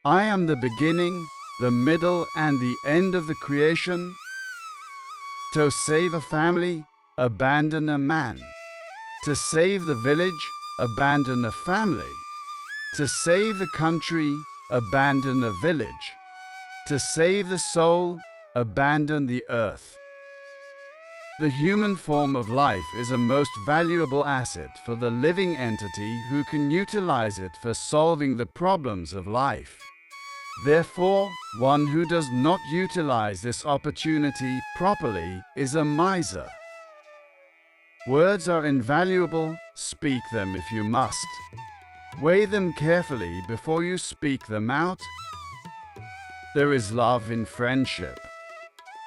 I am the beginning, the middle, and the end of the creation. To save a family, abandon a man. To save the village, abandon a family. To save the country, abandon a village. To save the soul, abandon the earth. The human form of life is a most valuable asset for the living entity who can utilize it for solving the problems of life. Therefore, one who does not utilize this opportunity properly is a miser. Words are invaluable, speak them if you must. Weigh them carefully before you speak them out. There is love in friendship.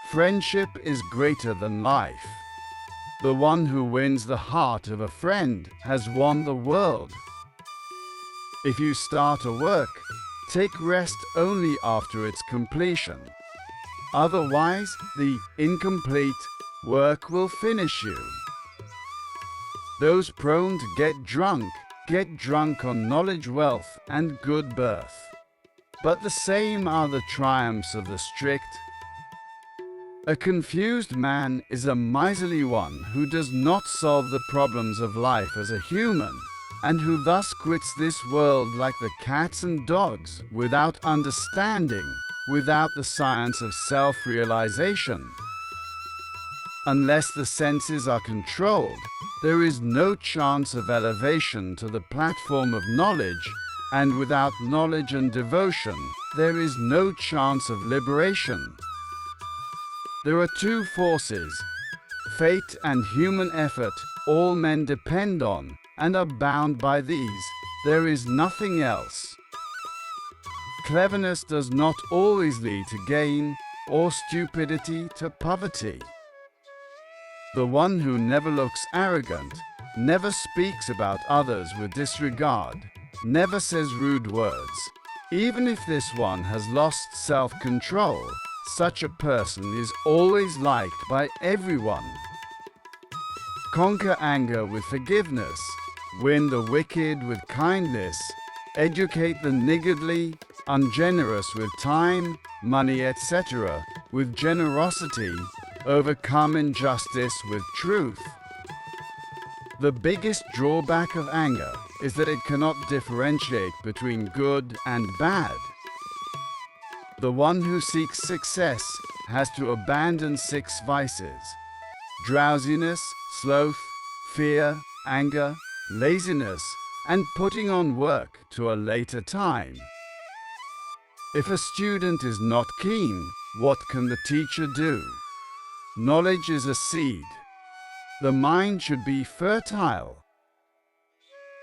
Friendship is greater than life. The one who wins the heart of a friend has won the world. If you start a work, take rest only after its completion. Otherwise, the incomplete work will finish you. Those prone to get drunk on knowledge, wealth, and good birth. But the same are the triumphs of the strict. A confused man is a miserly one who does not solve the problems of life as a human, and who thus quits this world like the cats and dogs, without understanding, without the science of self-realization. Unless the senses are controlled, there is no chance of elevation to the platform of knowledge, and without knowledge and devotion, there is no chance of liberation. There are two forces, fate and human effort. All men depend on and are bound by these. There is nothing else. Cleverness does not always lead to gain, or stupidity to poverty. The one who never looks arrogant, never speaks about others with disregard, never says rude words. Even if this one has lost self-control, such a person is always liked by everyone. Conquer anger with forgiveness, win the wicked with kindness, educate the niggardly, ungenerous with time, money, etc., with generosity, overcome injustice with truth. The biggest drawback of anger is that it cannot differentiate between good and bad. The one who seeks success has to abandon 6 vices: drowsiness, sloth, fear, anger, laziness, and putting on work to a later time. If a student is not keen, what can the teacher do? Knowledge is a seed. The mind should be fertile.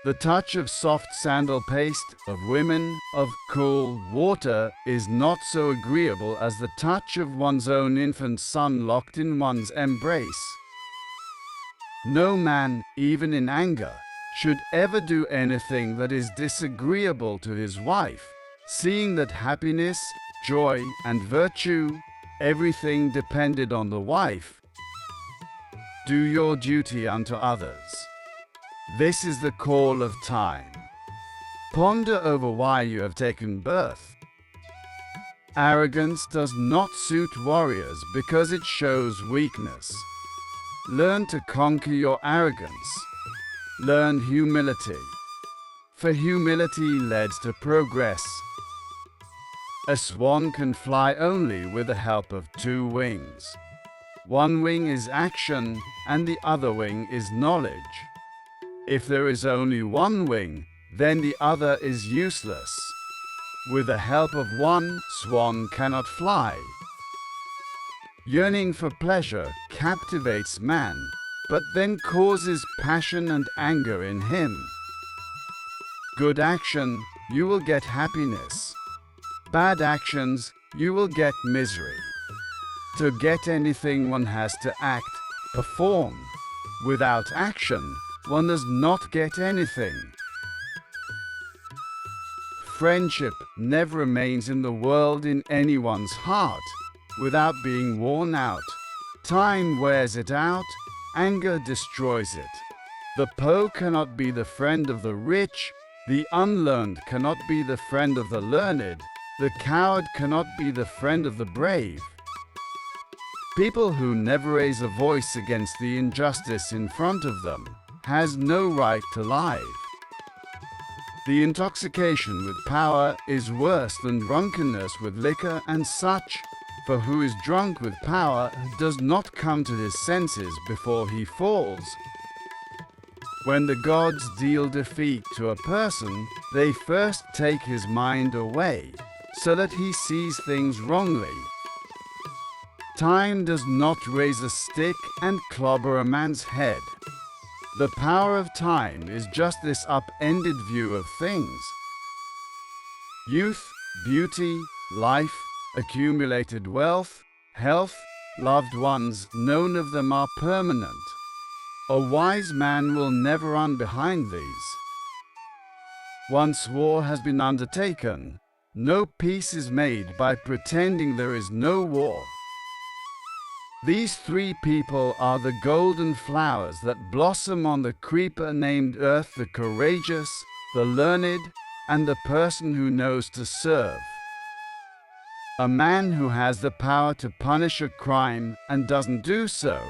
The touch of soft sandal paste, of women, of cool water, is not so agreeable as the touch of one's own infant son locked in one's embrace. No man, even in anger, should ever do anything that is disagreeable to his wife, seeing that happiness, joy, and virtue, everything depended on the wife. Do your duty unto others. This is the call of time. Ponder over why you have taken birth. Arrogance does not suit warriors because it shows weakness. Learn to conquer your arrogance. Learn humility, for humility leads to progress. A swan can fly only with the help of 2 wings. One wing is action, and the other wing is knowledge. If there is only one wing, then the other is useless. With the help of one, swan cannot fly. Yearning for pleasure captivates man, but then causes passion and anger in him. Good action, you will get happiness. Bad actions, you will get misery. To get anything, one has to act, perform. Without action, one does not get anything. Friendship never remains in the world in anyone's heart without being worn out. Time wears it out, anger destroys it. The poor cannot be the friend of the rich, the unlearned cannot be the friend of the learned, The coward cannot be the friend of the brave. People who never raise a voice against the injustice in front of them has no right to live. The intoxication with power is worse than drunkenness with liquor and such, for who is drunk with power does not come to his senses before he falls. When the gods deal defeat to a person, they first take his mind away, so that he sees things wrongly. Time does not raise a stick and clobber a man's head. The power of time is just this upended view of things. Youth, beauty, life, accumulated wealth, health, loved ones, none of them are permanent. A wise man will never run behind these. Once war has been undertaken, no peace is made by pretending there is no war. These three people are the golden flowers that blossom on the creeper named Earth: the courageous, the learned, and the person who knows to serve. A man who has the power to punish a crime and doesn't do so,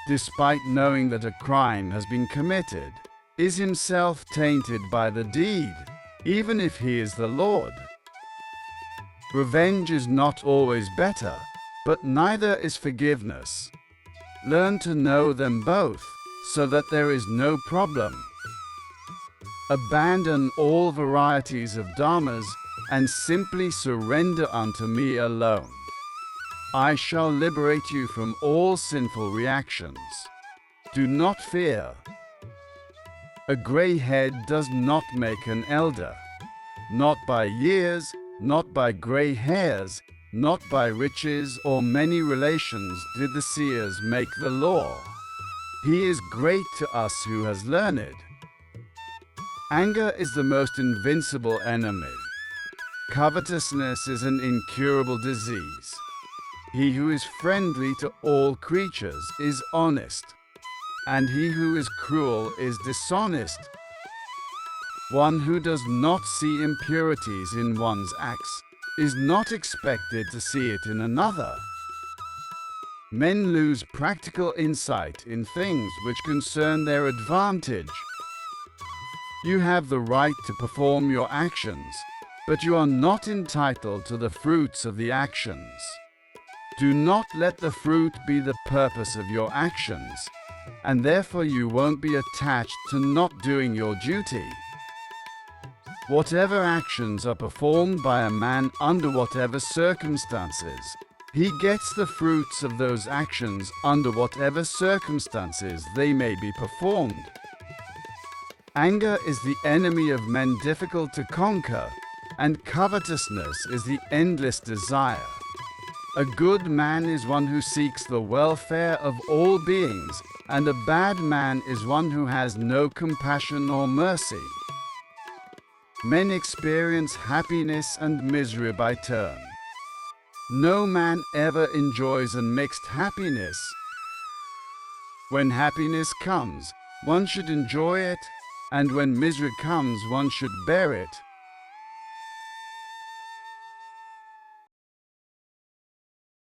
despite knowing that a crime has been committed, is himself tainted by the deed, even if he is the Lord. Revenge is not always better, but neither is forgiveness. Learn to know them both, so that there is no problem. Abandon all varieties of dharmas, and simply surrender unto me alone. I shall liberate you from all sinful reactions. Do not fear. A gray head does not make an elder. Not by years, not by gray hairs, not by riches or many relations did the seers make the law. He is great to us who has learned. Anger is the most invincible enemy. Covetousness is an incurable disease. He who is friendly to all creatures is honest, and he who is cruel is dishonest. One who does not see impurities in one's acts is not expected to see it in another. Men lose practical insight in things which concern their advantage. You have the right to perform your actions, but you are not entitled to the fruits of the actions. Do not let the fruit be the purpose of your actions, and therefore you won't be attached to not doing your duty. Whatever actions are performed by a man under whatever circumstances, he gets the fruits of those actions under whatever circumstances they may be performed. Anger is the enemy of men difficult to conquer, and covetousness is the endless desire. A good man is one who seeks the welfare of all beings, and a bad man is one who has no compassion or mercy. Men experience happiness and misery by turn. No man ever enjoys a mixed happiness. When happiness comes, one should enjoy it, and when misery comes, one should bear it.